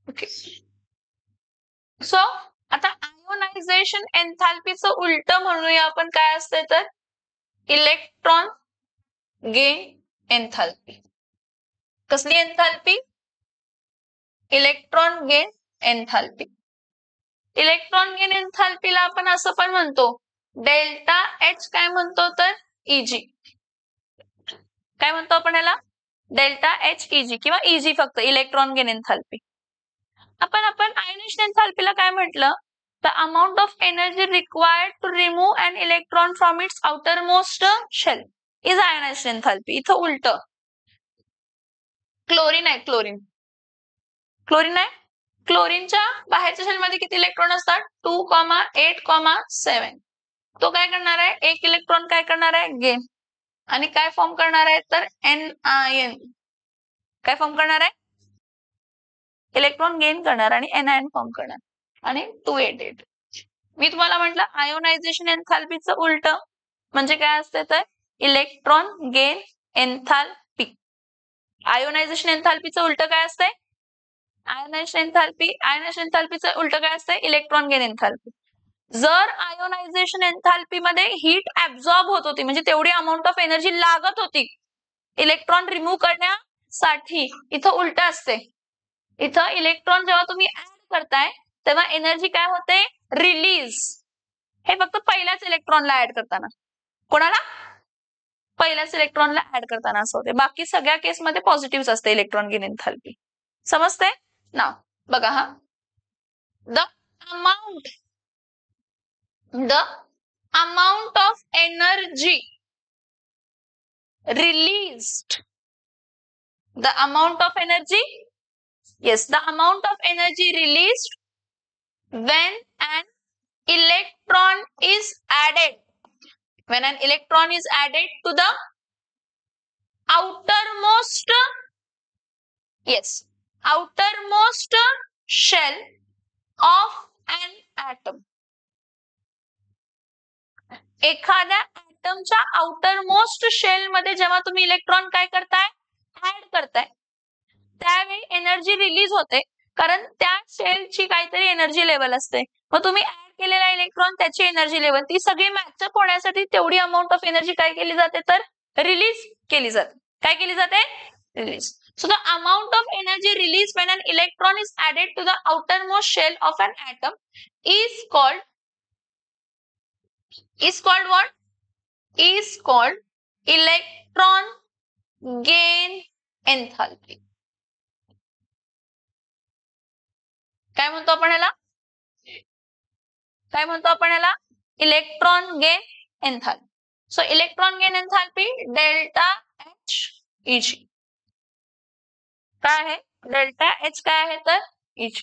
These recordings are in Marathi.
ओके. सो आता आयोनायझेशन एन्थाल्पीचं उलट म्हणूया आपण, काय असते तर इलेक्ट्रॉन गेन एन्थाल्पी. कसली एन्थाल्पी? Electron gain enthalpy. Electron gain एन्थाल्पीला आपण असं पण म्हणतो डेल्टा एच, काय म्हणतो तर इजी. काय म्हणतो आपण याला? डेल्टा एच इजी किंवा इजी फक्त, इलेक्ट्रॉन गेन एन्थाल्पी. आपण आयोनायझेशन एन्थाल्पीला काय म्हटलं? The amount of energy required to remove an electron from its outermost shell is ionisation enthalpy. इथं उलट. क्लोरीन आहे, क्लोरीन आहे. क्लोरीनच्या बाहेरच्या शेलमध्ये किती इलेक्ट्रॉन असतात? 2,8,7. तो काय करणार आहे? एक इलेक्ट्रॉन काय करणार आहे? गेन. आणि काय फॉर्म करणार आहे तर एनआयएन. काय फॉर्म करणार आहे? इलेक्ट्रॉन गेन करणार आणि एनआयएन फॉर्म करणार. आणि 288. मी तुम्हाला म्हटलं आयोनायझेशन एन्थाल्पीचं उलट म्हणजे काय असते तर इलेक्ट्रॉन गेन एन्थाल्पी. आयोनायझेशन एन्थाल्पीचं उलट काय असते? आयोनायझेशन एन्थाल्पीचं उलट काय असते? Electron gain enthalpy. जर आयोनायझेशन एन्थाल्पी मध्ये हीट ऍब्झॉर्ब होत होती, म्हणजे तेवढी अमाऊंट ऑफ एनर्जी लागत होती इलेक्ट्रॉन रिमूव्ह करण्यासाठी, इथं उलट असते. इथं इलेक्ट्रॉन जेव्हा तुम्ही ऍड करताय तेव्हा एनर्जी काय होते? रिलीज. हे फक्त पहिल्याच इलेक्ट्रॉनला ऍड करताना. कोणाला? पहिल्याच इलेक्ट्रॉनला ऍड करताना असं होते. बाकी सगळ्या केसमध्ये पॉझिटिव्ह असते इलेक्ट्रॉन गेन एन्थाल्पी. समजते ना? बघा हा, the amount of energy released, the amount of energy, yes, the amount of energy released when an electron is added, when an electron is added to the outermost, yes, outermost shell of an atom. एखाद्या ऍटमच्या आउटरमोस्ट शेल मध्ये जेव्हा तुम्ही इलेक्ट्रॉन काय करताय? ऍड करताय, त्यावेळी एनर्जी रिलीज होते, कारण त्या शेलची काहीतरी एनर्जी लेवल असते. मग तुम्ही ऍड केलेला इलेक्ट्रॉन, त्याची एनर्जी लेवल, ती सगळी मॅचअप होण्यासाठी तेवढी अमाऊंट ऑफ एनर्जी काय केली जाते तर रिलीज केली जाते. काय केली जाते? Release. So the amount of energy released when an electron is added to the outermost shell of an atom is called what? Is called electron gain enthalpy. काय म्हणतो आपण याला? काय म्हणतो आपण याला? Electron gain enthalpy. So electron gain enthalpy delta H E G. काय आहे? डेल्टा एच काय आहे तर E G,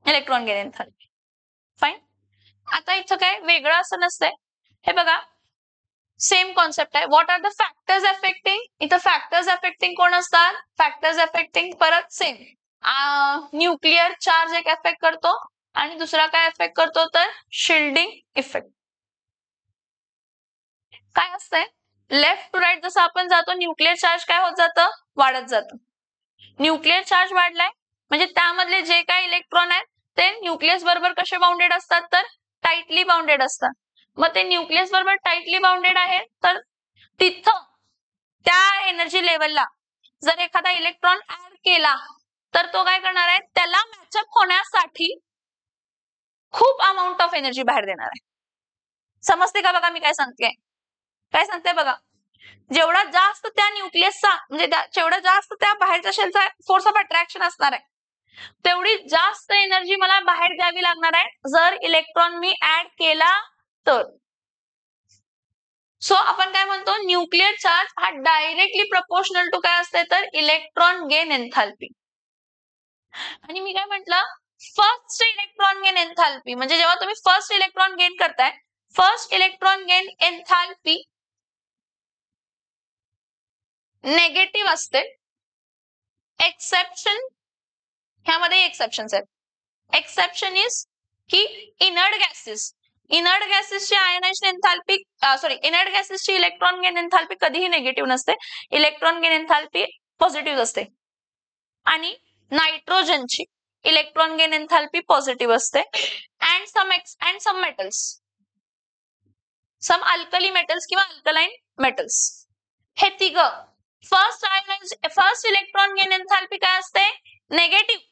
electron gain enthalpy. Fine. आता इथं काय वेगळं असं नसतंय. हे बघा, सेम कॉन्सेप्ट आहे. What are the factors affecting? इथं फॅक्टर्स अफेक्टिंग कोण असतात? फॅक्टर्स अफेक्टिंग परत सेम, न्यूक्लिअर चार्ज एक अफेक्ट करतो आणि दुसरा काय अफेक्ट करतो तर शिल्डिंग इफेक्ट. काय असतंय? लेफ्ट टू राईट जसं आपण जातो, न्यूक्लिअर चार्ज काय होत जातं? वाढत जातं. न्यूक्लिअर चार्ज वाढलाय म्हणजे त्यामधले जे काही इलेक्ट्रॉन आहेत ते न्यूक्लियस बरोबर कसे बाउंडेड असतात तर टाइटली बाउंडेड असतात. मग ते न्यूक्लियस बरोबर टाइटली बाउंडेड आहे तर तिथं त्या एनर्जी लेवलला जर एखादा इलेक्ट्रॉन ऍड केला तर तो काय करणार आहे? त्याला मॅचअप होण्यासाठी खूप अमाऊंट ऑफ एनर्जी बाहेर देणार आहे. समजते का? बघा मी काय सांगते, काय सांगते बघा. जेवढा जास्त त्या न्यूक्लियसचा म्हणजे जेवढा जास्त त्या बाहेरच्या शेलचा फोर्स ऑफ अट्रॅक्शन असणार आहे, तेवढी जास्त एनर्जी मला बाहेर द्यावी लागणार आहे जर इलेक्ट्रॉन मी ऍड केला तर. सो आपण काय म्हणतो? न्यूक्लिअर चार्ज हा डायरेक्टली प्रपोर्शनल टू काय असते तर इलेक्ट्रॉन गेन एन्थाल्पी. आणि मी काय म्हटलं? फर्स्ट इलेक्ट्रॉन गेन एन्थाल्पी म्हणजे जेव्हा तुम्ही फर्स्ट इलेक्ट्रॉन गेन करताय, first electron gain enthalpy negative असते. एक्सेप्शन, ह्यामध्ये एक्सेप्शन्स आहेत. एक्सेप्शन इज की इनर्ट गॅसेसची आयनायझेशन एन्थाल्पी, इनर्ट गॅसेसची इलेक्ट्रॉन गेन एन्थाल्पी कधीही नेगेटिव्ह नसते. इलेक्ट्रॉन गेन एन्थाल्पी पॉझिटिव्ह असते. आणि नायट्रोजनची इलेक्ट्रॉन गेन एन्थाल्पी पॉझिटिव्ह असते. And some metals, some alkali metals किंवा अल्कलाइन मेटल्स, हे तिघ फर्स्ट इलेक्ट्रॉन गेन एन्थाल्पी काय असते? नेगेटिव्ह.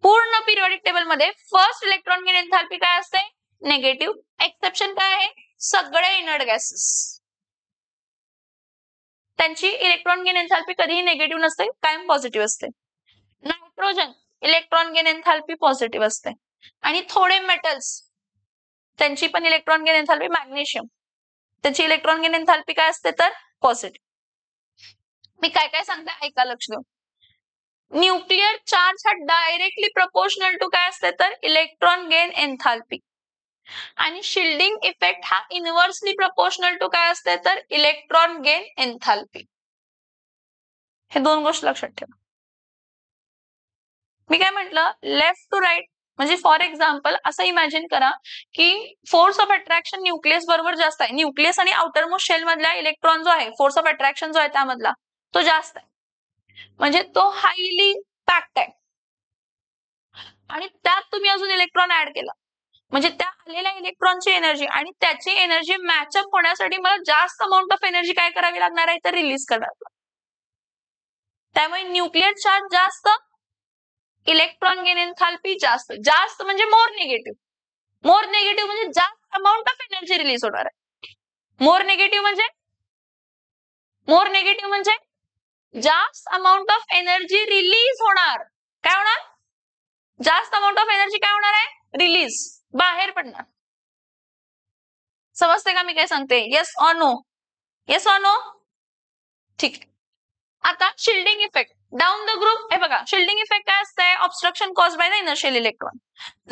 पूर्ण पिरियोडिक टेबल मध्ये फर्स्ट इलेक्ट्रॉन गेन एन्थाल्पी काय असते? नेगेटिव्ह. एक्सेप्शन काय आहे? सगळे इनर्ट गॅसेस, त्यांची इलेक्ट्रॉन गेन एन्थाल्पी कधीही नेगेटिव्ह नसते, कायम पॉझिटिव्ह असते. Nitrogen electron gain enthalpy positive असते. आणि थोडे मेटल्स, त्यांची पण इलेक्ट्रॉन गेन एन्थाल्पी, मॅग्नेशियम, त्याची इलेक्ट्रॉन गेन एन्थाल्पी काय असते? तर पॉझिटिव्ह. मी काय काय सांगते ऐका, लक्ष देऊन. न्यूक्लिअर चार्ज हा डायरेक्टली प्रपोर्शनल टू काय असते? तर इलेक्ट्रॉन गेन एन्थाल्पी. आणि शिल्डिंग इफेक्ट हा इनव्हर्सली प्रपोर्शनल टू काय असते? तर इलेक्ट्रॉन गेन एन्थाल्पी. हे दोन गोष्टी लक्षात ठेवा. मी काय म्हटलं? लेफ्ट टू राईट म्हणजे फॉर एक्झाम्पल असं इमॅजिन करा की फोर्स ऑफ अट्रॅक्शन न्यूक्लियस बरोबर जास्त आहे. न्यूक्लियस आणि आउटरमोस्ट शेल मधला इलेक्ट्रॉन जो आहे, फोर्स ऑफ अट्रॅक्शन जो आहे त्यामधला, तो जास्त आहे. म्हणजे तो हायली पॅक्ड आहे. आणि त्यात तुम्ही अजून इलेक्ट्रॉन ऍड केला म्हणजे त्या आलेल्या इलेक्ट्रॉनची एनर्जी आणि त्याची एनर्जी मॅचअप होण्यासाठी मला जास्त अमाऊंट ऑफ एनर्जी काय करावी लागणार आहे? तर रिलीज करावी. त्यामुळे न्यूक्लिअर चार्ज जास्त, इलेक्ट्रॉन गेन एन्थाल्पी जास्त. जास्त म्हणजे मोर निगेटिव्ह. मोर निगेटिव्ह म्हणजे जास्त अमाऊंट ऑफ एनर्जी रिलीज होणार आहे. मोर निगेटिव्ह म्हणजे जास्त अमाऊंट ऑफ एनर्जी रिलीज होणार. काय होणार? जास्त अमाऊंट ऑफ एनर्जी काय होणार आहे? रिलीज, बाहेर पडणार. समजते का मी काय सांगते? Yes or no? Yes or no? ठीक. आता shielding effect down the group. हे बघा, शिल्डिंग इफेक्ट काय असते? Obstruction cause by the inertial electron.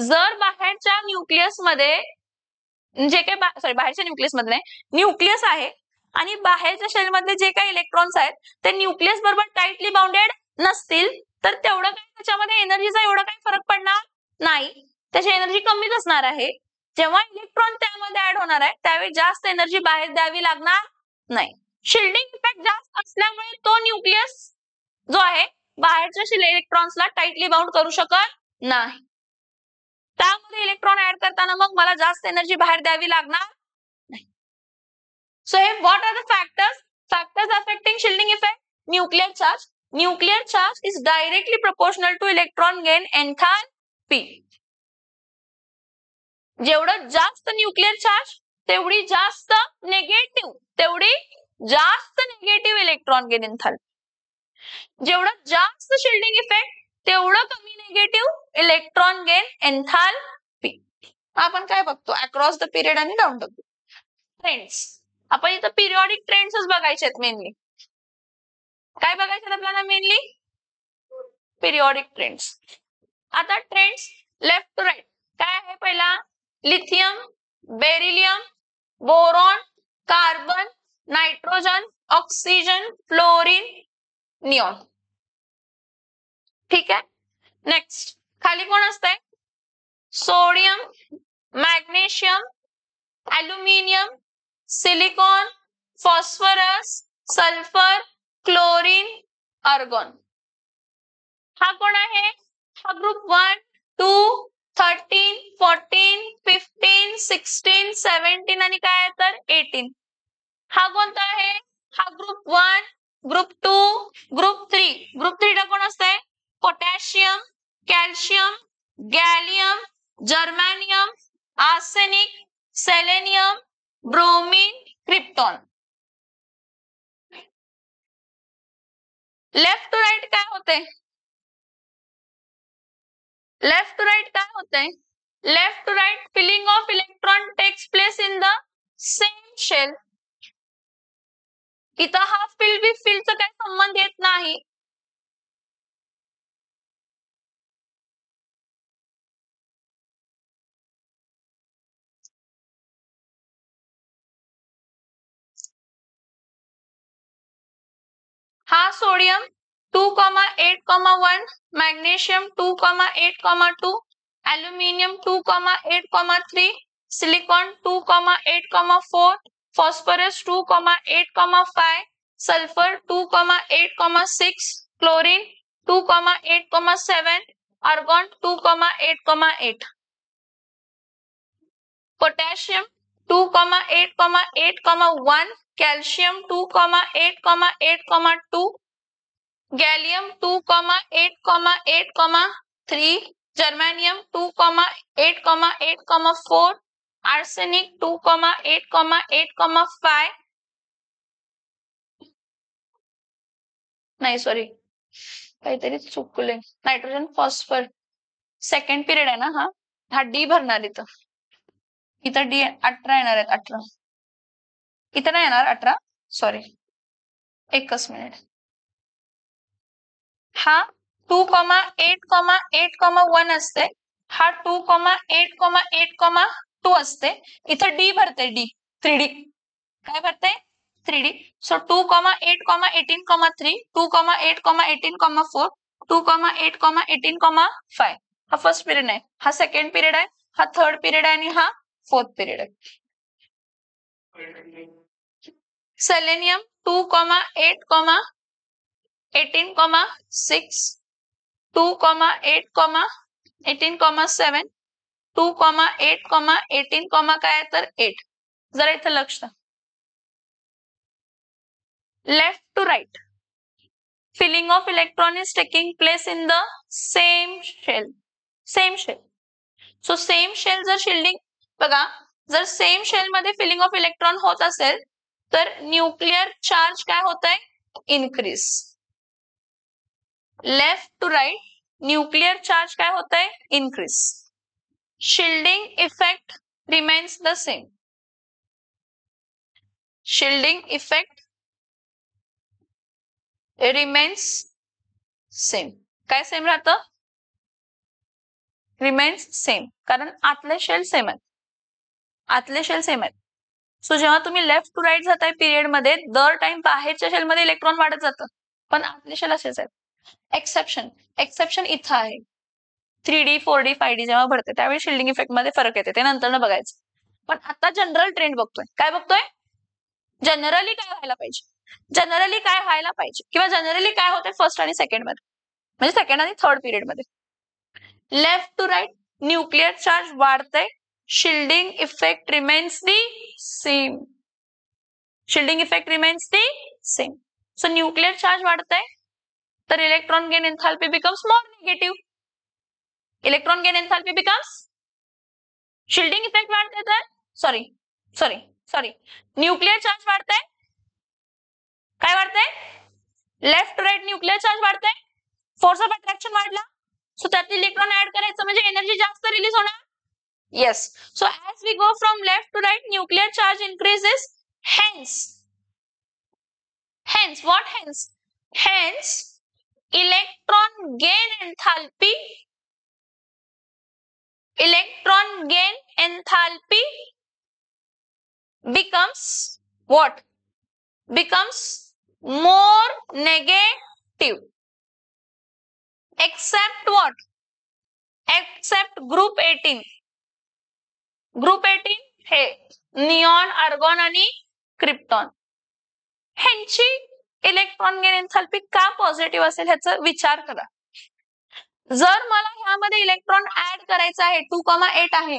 जर बाहेरच्या न्यूक्लियस मध्ये जे काही बाहेरच्या न्यूक्लियस मधले न्यूक्लियस आहे आणि बाहेरच्या शेल मधले जे काही इलेक्ट्रॉन्स आहेत ते न्यूक्लियस बरोबर टाइटली बाउंडेड नसतील तर तेवढं काही त्याच्यामध्ये एनर्जीचा एवढा काही फरक पडणार नाही. त्याची एनर्जी कमीच असणार आहे. जेव्हा इलेक्ट्रॉन त्यामध्ये ऍड होणार आहे त्यावेळी जास्त एनर्जी बाहेर द्यावी लागणार नाही. शिल्डिंग इफेक्ट जास्त असल्यामुळे तो न्यूक्लियस जो आहे बाहेरच्या इलेक्ट्रॉन्सला टाइटली बाउंड करू शकत नाही. त्यामध्ये इलेक्ट्रॉन ऍड करताना मग मला जास्त एनर्जी बाहेर द्यावी लागणार नाही. सो हे what are the factors affecting shielding effect? Nuclear charge. Nuclear charge is directly proportional to electron gain enthalpy. जेवढं जास्त न्यूक्लिअर चार्ज तेवढी जास्त निगेटिव्ह, इलेक्ट्रॉन गेन एन्थाल्पी. जेवढं जास्त शिल्डिंग इफेक्ट तेवढं कमी निगेटिव्ह इलेक्ट्रॉन गेन एन्थाल्पी. आपण काय बघतो? अक्रॉस द पिरियड आणि डाऊन द ग्रुप. ट्रेंड्स. आपण इथं पिरियॉडिक ट्रेंड्सच बघायचे आहेत मेनली. काय बघायचे आपल्याला? Mainly periodic trends. आता ट्रेंड्स लेफ्ट टू राईट काय आहे? पहिला lithium, beryllium, boron, carbon, nitrogen, oxygen, fluorine, neon. ठीक आहे. नेक्स्ट खाली कोण असतंय? Sodium, magnesium, aluminium, silicon, phosphorus, sulphur, chlorine, argon. हा कोण आहे? हा ग्रुप 1, 2, 13, 14, 15, 16, 17 आणि काय आहे तर 18. हा कोणता आहे? हा ग्रुप 1, ग्रुप 2, ग्रुप 3. ग्रुप 3 ला कोण असतंय? Potassium, calcium, gallium, germanium, arsenic, selenium, bromine, krypton. Left to right काय होते? लेफ्ट टू राईट काय होतंय? Left to right filling of electron takes place in the same shell. इथं हा फिल बी फिलचा काही संबंध येत नाही. हा sodium 2,8,1, magnesium 2,8,2, aluminium 2,8,3, silicon 2,8,4, phosphorus 2,8,5, sulphur 2,8,6, chlorine 2,8,7, argon 2,8,8, potassium 2,8,8,1, calcium 2,8,8,2, gallium 2,8,8,3, germanium 2,8,8,4, arsenic 2,8,8,5, नाही सॉरी काहीतरी चुकले, नायट्रोजन फॉस्फर सेकंड पिरियड आहे ना हा डी भरणार इथं डी 18 येणार आहेत, 18 इथं नाही येणार 18, सॉरी एकच मिनिट. हा 2,8,8,1 असते, हा 2,8,8,2 असते, इथं डी भरते, डी 3D काय भरते 3D. सो 2,8,18,3, 2,8,18,4, 2,8,18,5. हा फर्स्ट पिरियड आहे, हा सेकंड पिरियड आहे, हा थर्ड पिरियड आहे आणि हा फोर्थ पिरियड आहे. सेलेनियम 2,8,18,6, 2,8,18,7, 2,8,18, काय तर 8. जरा इथं लक्ष द्या. Left to right, filling of electron is taking place in the same shell. So same shell जर shielding बघा, जर सेम शेल मध्ये फिलिंग ऑफ इलेक्ट्रॉन होत असेल तर न्यूक्लियर चार्ज काय होत आहे, increase. Left to right nuclear charge काय होत आहे, increase. Shielding effect remains the same. Shielding effect remains same. काय सेम राहतं, रिमेन्स सेम, कारण आतले शेल सेम आहेत, आतले शेल सेम आहेत. सो जेव्हा तुम्ही लेफ्ट टू राईट जाताय पिरियड मध्ये, दर टाइम बाहेरच्या शेल मध्ये इलेक्ट्रॉन वाढत जातं, पण आतले शेल असेच आहेत. एक्सेप्शन इथं आहे. 3D 4D 5D जेव्हा भरते त्यावेळी शिल्डिंग इफेक्ट मध्ये फरक येते, ते नंतर बघायचं. पण आता जनरल ट्रेंड बघतोय, काय बघतोय, जनरली काय व्हायला पाहिजे, जनरली काय व्हायला पाहिजे किंवा जनरली काय होते फर्स्ट आणि सेकंड मध्ये, म्हणजे सेकंड आणि थर्ड पिरियड मध्ये. Left to right nuclear charge वाढते, shielding effect remains the same. Shielding effect remains the same. So nuclear charge वाढते तर electron gain enthalpy becomes more negative. Electron gain enthalpy becomes, shielding effect वाढते तर सॉरी न्यूक्लियर चार्ज वाढते, काय वाढते, left to right nuclear charge वाढते, फोर्स ऑफ अट्रॅक्शन वाढला, सो त्यात इलेक्ट्रॉन ऍड करायचं म्हणजे एनर्जी जास्त रिलीज होणार. Yes. So as we go from left to right nuclear charge increases, hence what hence electron gain enthalpy becomes what, becomes more negative, except what, except group 18. Group 18 हे निऑन, आर्गॉन आणि क्रिप्टॉन. ह्यांची इलेक्ट्रॉन गेन एंथैल्पी का पॉझिटिव्ह असेल ह्याचा विचार करा. जर मला ह्यामध्ये इलेक्ट्रॉन ऍड करायचा आहे, 2,8 आहे,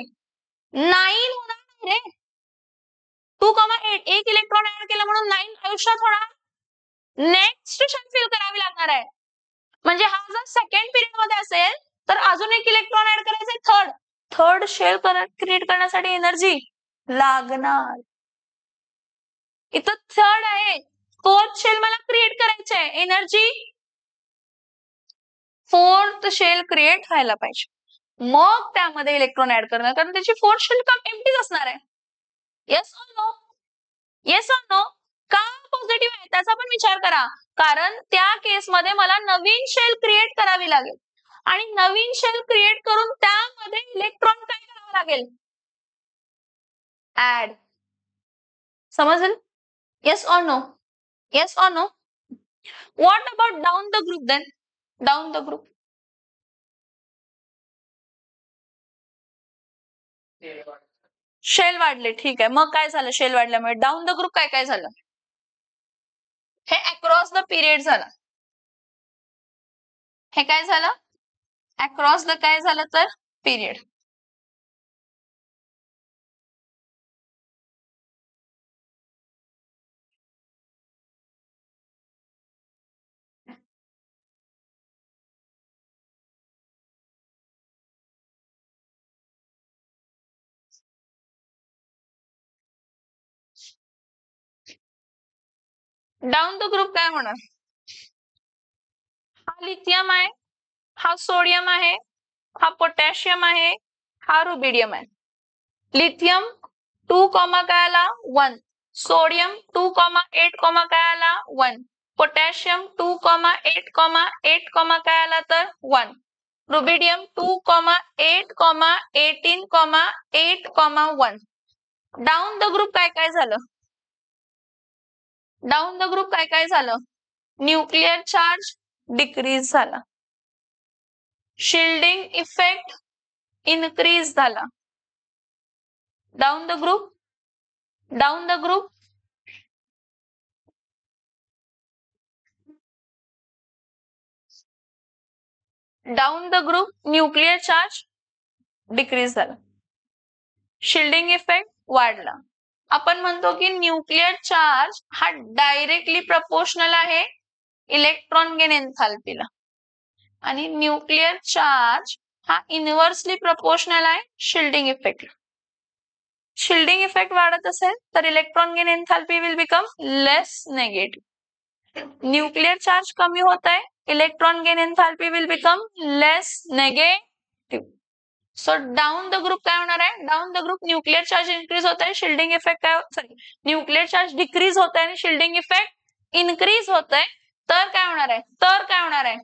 9 होणार रे, 2,8 एक इलेक्ट्रॉन ऍड केलं म्हणून 9 आयुष्यात होणार, नेक्स्ट शेल फिल करावी लागणार आहे. म्हणजे हा जर सेकंड पिरियड मध्ये असेल तर अजून एक इलेक्ट्रॉन ऍड करायचंय, थर्ड शेल क्रिएट करण्यासाठी एनर्जी लागणार. इथं थर्ड आहे, फोर्थ शेल मला क्रिएट करायचे आहे, एनर्जी फोर्थ शेल क्रिएट व्हायला पाहिजे, मग त्यामध्ये इलेक्ट्रॉन ऍड करणार, कारण त्याची फोर्थ शेल एम्प्टीच असणार आहे. Yes or no, yes or no. का पॉझिटिव्ह आहे त्याचा पण विचार करा, कारण त्या केसमध्ये मला नवीन शेल क्रिएट करावी लागेल आणि नवीन शेल क्रिएट करून त्यामध्ये इलेक्ट्रॉन काय करावं लागेल, ऍड. समजलं, yes or no, yes or no. What about down the group then, down the group, shell वाढले, ठीक आहे, मग काय झालं, शेल वाढल्यामुळे डाउन द ग्रुप काय काय झालं, हे अक्रॉस द पिरियड झालं. हे काय झालं, अक्रॉस द काय झालं तर पिरियड. डाऊन द ग्रुप काय होणार, हा लिथियम आहे, हा सोडियम आहे, हा पोटॅशियम आहे, हा रुबिडियम आहे. लिथियम 2, काय आला 1, सोडियम 2, 8, काय आला 1, पोटॅशियम 2, 8, 8, काय आला तर 1, रुबिडियम 2, 8, 18, 8, 1. डाऊन द ग्रुप काय काय झालं, डाऊन द ग्रुप काय काय झालं, न्यूक्लिअर चार्ज डिक्रीज झाला, शिल्डिंग इफेक्ट इनक्रीज झाला. Down the group, down the group down the group nuclear charge decrease झाला, शिल्डिंग इफेक्ट वाढला. आपण म्हणतो की न्यूक्लिअर चार्ज हा डायरेक्टली प्रपोर्शनल आहे इलेक्ट्रॉन गेन एन्थाल्पीला, आणि न्यूक्लिअर चार्ज हा इनव्हर्सली प्रपोर्शनल आहे शिल्डिंग इफेक्टला. शिल्डिंग इफेक्ट वाढत असेल तर electron gain enthalpy will become less negative. Nuclear charge कमी होत आहे, electron gain enthalpy will become less negative. So down the group काय होणार आहे, down the group nuclear charge increase होत आहे, शिल्डिंग इफेक्ट काय, सॉरी, न्यूक्लिअर चार्ज डिक्रीज होत आहे आणि शिल्डिंग इफेक्ट इन्क्रीज होत आहे. तर काय होणार आहे, तर काय होणार आहे,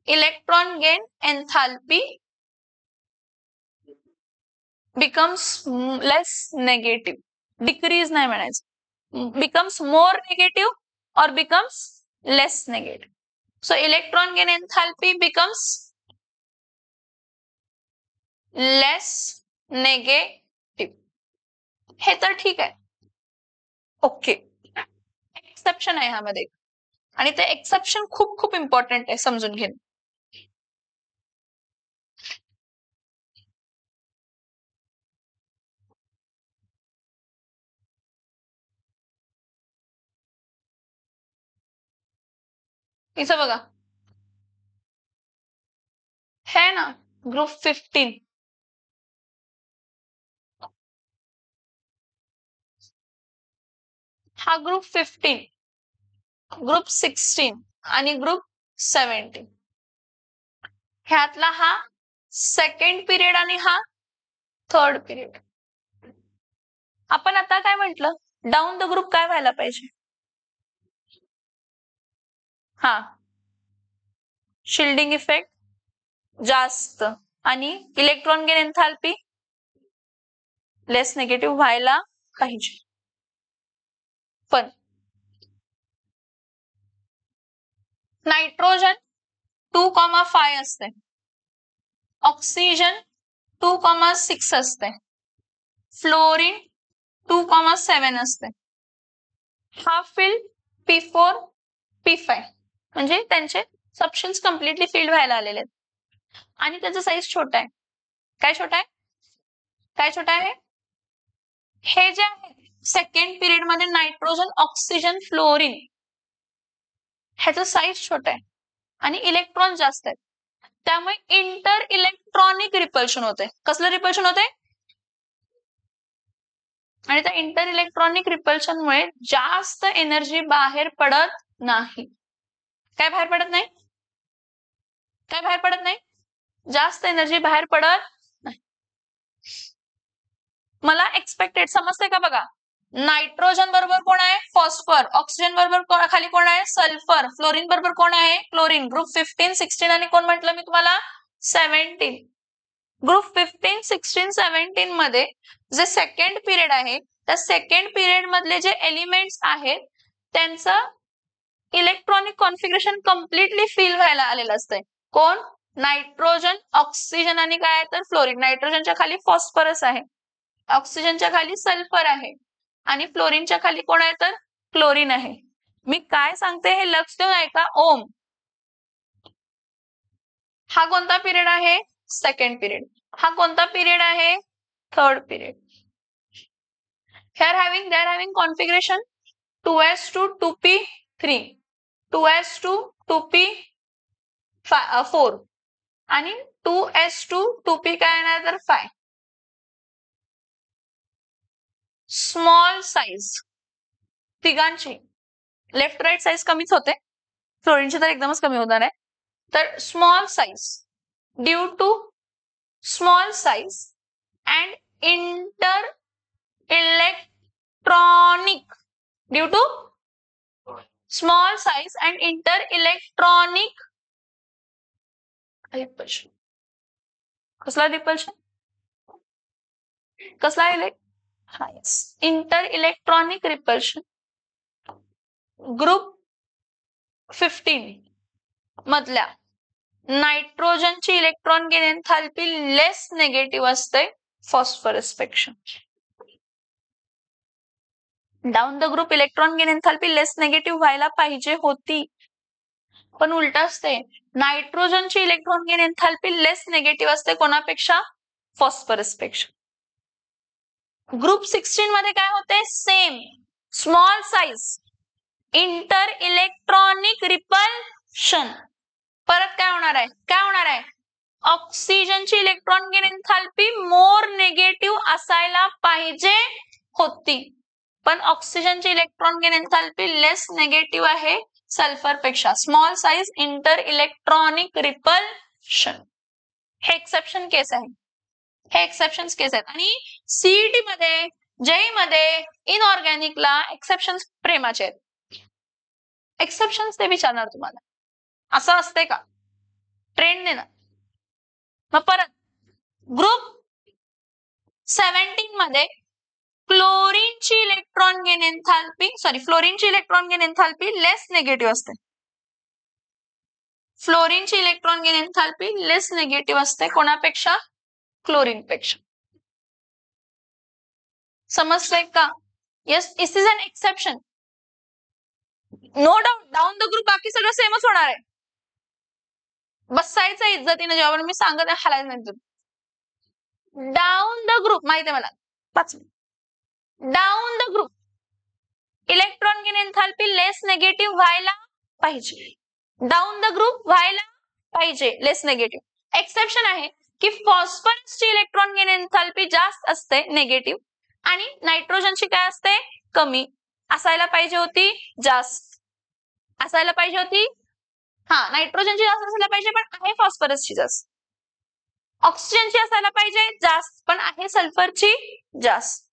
electron gain enthalpy becomes less negative, decrease नाही म्हणायचं, becomes more negative or becomes less negative. So electron gain enthalpy becomes less negative. हे तर ठीक आहे, ओके. एक्सेप्शन आहे ह्यामध्ये, आणि ते एक्सेप्शन खूप खूप इम्पॉर्टंट आहे समजून घेणं. इथं बघा, है ना ग्रुप 15, हा ग्रुप 15, ग्रुप 16 आणि ग्रुप 17. ह्यातला हा सेकंड पिरियड आणि हा थर्ड पिरियड. आपण आता काय म्हंटल, डाऊन द ग्रुप काय व्हायला पाहिजे, हा शिल्डिंग इफेक्ट जास्त आणि electron gain enthalpy less negative व्हायला पाहिजे. पण नायट्रोजन 2,5 असते, ऑक्सिजन 2,6 असते, फ्लोरीन 2,7 असते, हाफ फिल्ड P4 P5, म्हणजे त्यांचे सबशेल्स कम्प्लिटली फिल्ड व्हायला आलेले आहेत आणि त्याचा साईज छोटा आहे. काय छोटा आहे, काय छोटा आहे, हे जे आहे सेकंड पिरियड मध्ये नायट्रोजन, ऑक्सिजन, फ्लोरीन, ह्याचा साईज छोटा आहे आणि इलेक्ट्रॉन जास्त आहेत, त्यामुळे इंटर इलेक्ट्रॉनिक रिपल्शन होते. कसलं रिपल्शन होते, आणि त्या इंटर इलेक्ट्रॉनिक रिपल्शन मुळे जास्त एनर्जी बाहेर पडत नाही. काय बाहेर पडत नाही, काय बाहेर पडत नाही, जास्त एनर्जी बाहेर पडत नाही. मला एक्सपेक्टेड समजते का बघा, नायट्रोजन बरोबर कोण आहे, फॉस्फर, ऑक्सिजन बरोबर खाली कोण आहे, सल्फर, फ्लोरीन बरोबर कोण आहे, क्लोरीन. ग्रुप 15, 16 आणि कोण म्हटलं मी तुम्हाला, 17. ग्रुप 15, 16, 17 मध्ये जे सेकंड पिरियड आहे, त्या सेकंड पिरियड मधले जे एलिमेंट्स आहेत त्यांचं इलेक्ट्रॉनिक कॉन्फिगरेशन कम्प्लिटली फिल व्हायला आलेलं असतंय. कोण, नायट्रोजन, ऑक्सिजन आणि काय तर फ्लोरीन. नायट्रोजनच्या खाली फॉस्फरस आहे, ऑक्सिजनच्या खाली सल्फर आहे आणि फ्लोरीनच्या खाली कोण आहे तर क्लोरीन आहे. मी काय सांगते हे लक्ष देऊन ऐका. ओम, हा कोणता पिरियड आहे? Second period. हा कोणता पिरियड आहे? Third period. they are having configuration 2s2 2p3 2s2 2p4 आणि 2s2 2p काय येणार तर 5. स्मॉल साइज तिघांची लेफ्ट राईट साइज कमीच होते, फ्लोरीनची तर एकदमच कमी होणार आहे. तर small size due to small size and inter electronic due to small size and inter electronic repulsion. कसला रिपल्शन? कसला इंटर इलेक्ट्रॉनिक रिपल्शन. ग्रुप 15 मधल्या नायट्रोजनची electron gain enthalpy less negative असते फॉस्फरस पेक्षा. Down the group electron gain enthalpy less negative व्हायला पाहिजे होती, पण उलट असते. नायट्रोजनची electron gain enthalpy less negative असते कोणापेक्षा? फॉस्फरस पेक्षा. ग्रुप 16 मध्ये काय होते? Same small size inter electronic repulsion. परत काय होणार आहे? काय होणार आहे? ऑक्सिजनची electron gain enthalpy more negative असायला पाहिजे होती, पण ऑक्सिजनची electron gain enthalpy less negative आहे सल्फर पेक्षा. Small size inter electronic repulsion. हे एक्सेप्शन केस आहे. हे एक्सेप्शन केस आहेत. आणि सीईटी मध्ये, जेई मध्ये, इनऑर्गॅनिकला एक्सेप्शन प्रेमाचे आहेत. एक्सेप्शन ते विचारणार तुम्हाला. असं असते का? ट्रेंड देणार. मग परत ग्रुप 17 मध्ये क्लोरीनची इलेक्ट्रॉन गेन एन्थाल्पी फ्लोरीनची electron gain enthalpy less negative असते. फ्लोरीनची electron gain enthalpy less negative असते कोणापेक्षा? क्लोरीन पेक्षा. समजतंय का? Yes, this is an exception. No doubt down the group बाकी सगळं सेमच होणार आहे. बसायचं इज्जतीने जेव्हा मी सांगत आहे हलायचं नाही. डाऊन द ग्रुप माहिती आहे मला. 5 minute. Down the group electron gain enthalpy less negative व्हायला पाहिजे. डाऊन द ग्रुप व्हायला पाहिजे लेस नेगेटिव्ह. एक्सेप्शन आहे की फॉस्फरसची इलेक्ट्रॉन गेन एन्थाल्पी जास्त असते नेगेटिव्ह आणि नायट्रोजनची काय असते? कमी. असायला पाहिजे होती जास्त. असायला पाहिजे होती नायट्रोजनची जास्त असायला पाहिजे पण आहे फॉस्फरसची जास्त. ऑक्सिजनची असायला पाहिजे जास्त पण आहे सल्फरची जास्त.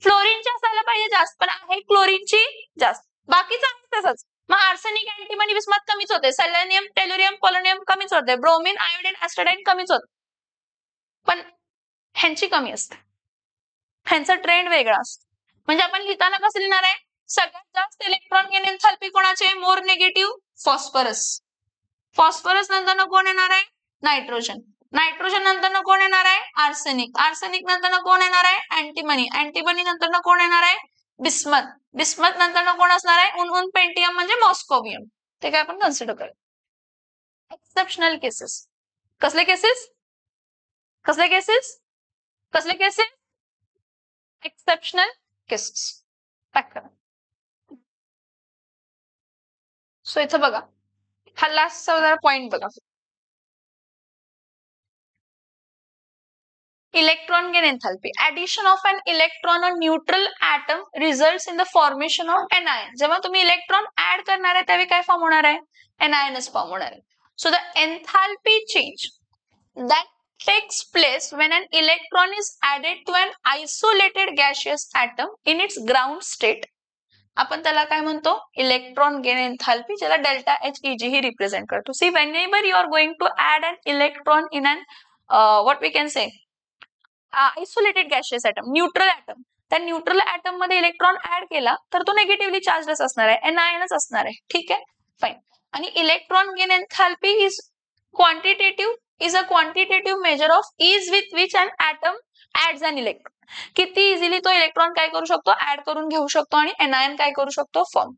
फ्लोरीनची असायला पाहिजे जास्त पण आहे क्लोरीनची जास्त. बाकीचं आहे तसंच. मग आर्सेनिक, अँटीमनी, बिस्मथ कमीच होते. सेलेनियम, टेल्युरियम, पोलोनियम कमीच होते. ब्रोमिन, आयोडीन, ऍस्टेटाईन कमीच होते. पण ह्यांची कमी असते. ह्यांचा ट्रेंड वेगळा असतो. म्हणजे आपण लिहिताना कसं लिहिणार आहे? सगळ्यात जास्त इलेक्ट्रॉन गेन एन्थाल्पी कोणाचे? मोर नेगेटिव्ह फॉस्फरस. फॉस्फरस नंतर कोण येणार आहे? नायट्रोजन. नायट्रोजन नंतर कोण येणार आहे? आर्सेनिक. आर्सेनिक नंतर कोण येणार आहे? अँटीमनी. अँटीमनी नंतर कोण येणार आहे? बिस्मथ. बिस्मथ नंतर कोण असणार आहे? उन पेंटियम म्हणजे मॉस्कोवियम. ते काय आपण कन्सिडर करू. Exceptional cases. कसले केसेस? कसले केसेस? कसले केसेस? Exceptional cases. पॅक करा. सो इथं बघा, हा लास्टचा पॉइंट बघा. Electron gain enthalpy. Addition of an electron or neutral atom results in the formation of anion. जेव्हा तुम्ही इलेक्ट्रॉन ऍड करणार आहे त्यावेळी काय फॉर्म होणार आहे? Anionच फॉर्म होणार आहे. So the enthalpy change that takes place when an electron is added to an isolated gaseous atom in its ground state. आपण त्याला काय म्हणतो? इलेक्ट्रॉन गेन एन्थाल्पी, ज्याला डेल्टा एच ईजी ही रिप्रेझेंट करतो. See whenever you are going to add an electron in an what we can say isolated gaseous atom, neutral atom, त्या न्यूट्रल ऍटम मध्ये इलेक्ट्रॉन ऍड केला तर तो नेगेटिव्हली चार्जच असणार आहे, एनायनच असणार आहे. ठीक आहे, फाईन. आणि electron gain enthalpy is a quantitative measure of ease with which an atom adds an electron. किती इझिली तो इलेक्ट्रॉन काय करू शकतो? ऍड करून घेऊ शकतो आणि एनायन काय करू शकतो? Form.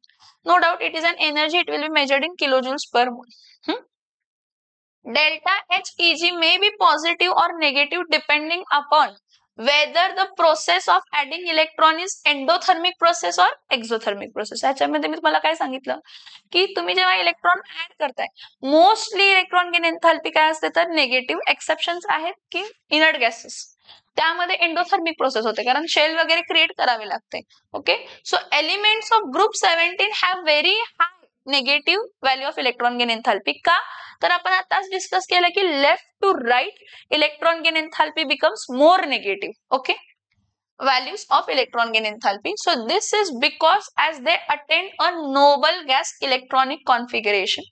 No doubt it is an energy. It will be measured in kilojoules per mole. Delta Heg may be positive or negative depending upon whether the process of adding electron is endothermic process or exothermic process. ह्याच्यामध्ये मी तुम्हाला काय सांगितलं की तुम्ही जेव्हा इलेक्ट्रॉन ऍड करताय मोस्टली इलेक्ट्रॉन गेन एन्थाल्पी काय असते तर निगेटिव्ह एक्सेप्शन्स आहेत की इनर्ट गॅसेस त्यामध्ये एंडोथर्मिक प्रोसेस होते कारण शेल वगैरे क्रिएट करावे लागते. Okay, so elements of group 17 have very high negative value of electron gain enthalpy. का तर आपण आताच डिस्कस केलं की left to right electron gain enthalpy becomes more negative. Okay, values of electron gain enthalpy. So this is because as they attain a noble gas electronic configuration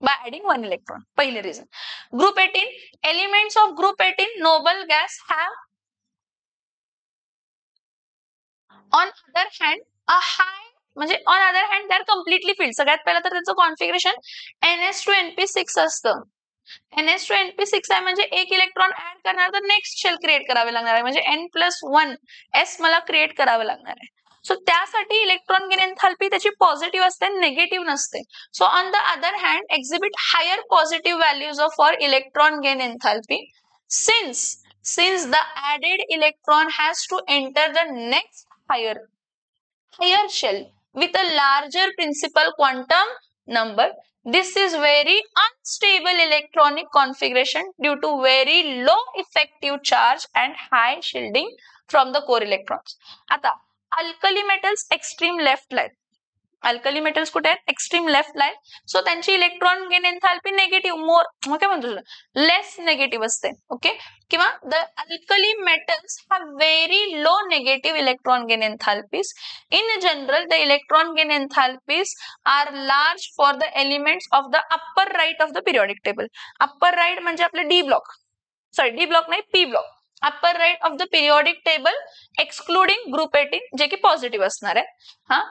by adding one electron. पहिली reason. Group 18, elements of group 18 noble gas have on other hand a high म्हणजे on other hand they are completely filled. सगळ्यात पहिला तर त्याचं कॉन्फिगरेशन NH2NP6 असतं. NH2NP6 आहे म्हणजे एक इलेक्ट्रॉन ऍड करणार तर नेक्स्ट शेल क्रिएट करावे लागणार आहे म्हणजे N+1s मला क्रिएट करावं लागणार आहे. सो त्यासाठी इलेक्ट्रॉन गेन एन्थाल्पी त्याची पॉझिटिव्ह असते नेगेटिव्ह नसते. So on the other hand exhibit higher positive values of for electron gain enthalpy since the added electron has to enter the next higher shell with a larger principal quantum number. This is very unstable electronic configuration due to very low effective charge and high shielding from the core electrons. आता alkali metals extreme left ला आहेत. अल्कली मेटल्स कुठे आहेत एक्स्ट्रीम लेफ्टला आहेत. सो त्यांची electron gain enthalpy negative more मग काय म्हणतो लेस नेगेटिव्ह असते. ओके, किंवा the alkali metals have very low negative electron gain enthalpies. In general the electron gain enthalpies are large for the elements of the upper right of the periodic table. Upper right म्हणजे आपले डी ब्लॉक नाही P block. Upper right of the periodic table excluding group 18 जे की पॉझिटिव्ह असणार आहे. हा,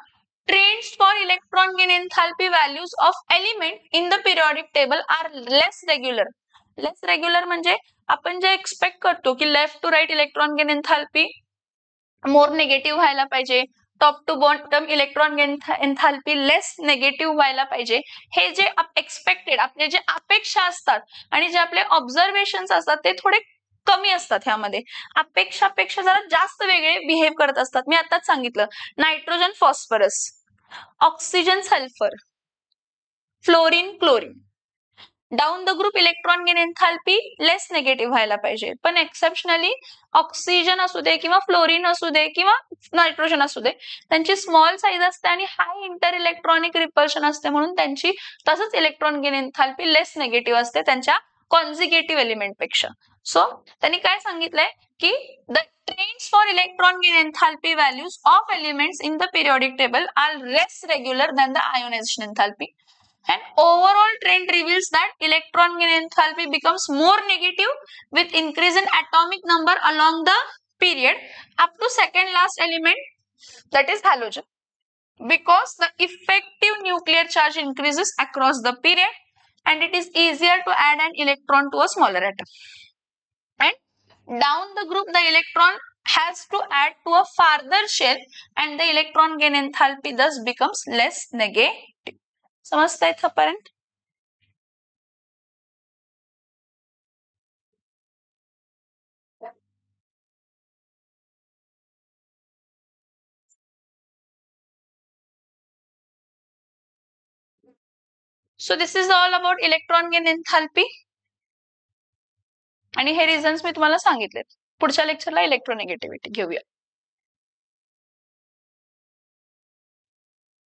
trends for electron gain enthalpy values of element in the periodic table are less regular. Less regular म्हणजे आपण जे एक्सपेक्ट करतो की left to right electron gain enthalpy more negative व्हायला पाहिजे, top to bottom electron gain enthalpy less negative व्हायला पाहिजे, हे जे एक्सपेक्टेड आपले जे अपेक्षा असतात आणि जे आपले ऑब्झर्वेशन्स असतात ते थोडे कमी असतात. ह्यामध्ये अपेक्षापेक्षा जरा जास्त वेगळे बिहेव करत असतात. मी आताच सांगितलं nitrogen phosphorus, oxygen sulphur, fluorine chlorine. Down the group electron gain enthalpy less negative व्हायला पाहिजे, पण एक्सेप्शनली ऑक्सिजन असू दे किंवा फ्लोरीन असू दे किंवा नायट्रोजन असू दे त्यांची स्मॉल साईज असते आणि हाय इंटर इलेक्ट्रॉनिक रिपल्शन असते म्हणून त्यांची तसंच electron gain enthalpy less negative असते त्यांच्या कॉन्झिगेटिव्ह एलिमेंट पेक्षा. सो त्यांनी काय सांगितलंय की the trends for electron gain enthalpy values of elements in the periodic table are less regular than the ionization enthalpy, and overall trend reveals that electron gain enthalpy becomes more negative with increase in atomic number along the period up to second last element, that is halogen, because the effective nuclear charge increases across the period and it is easier to add an electron to a smaller atom. And down the group the electron has to add to a farther shell and the electron gain enthalpy thus becomes less negative. समजता है इथपर्यंत? So this is all about electron gain enthalpy. आणि हे रिझन्स मी तुम्हाला सांगितलेत. पुढच्या लेक्चरला इलेक्ट्रोनेगेटिव्हिटी घेऊया.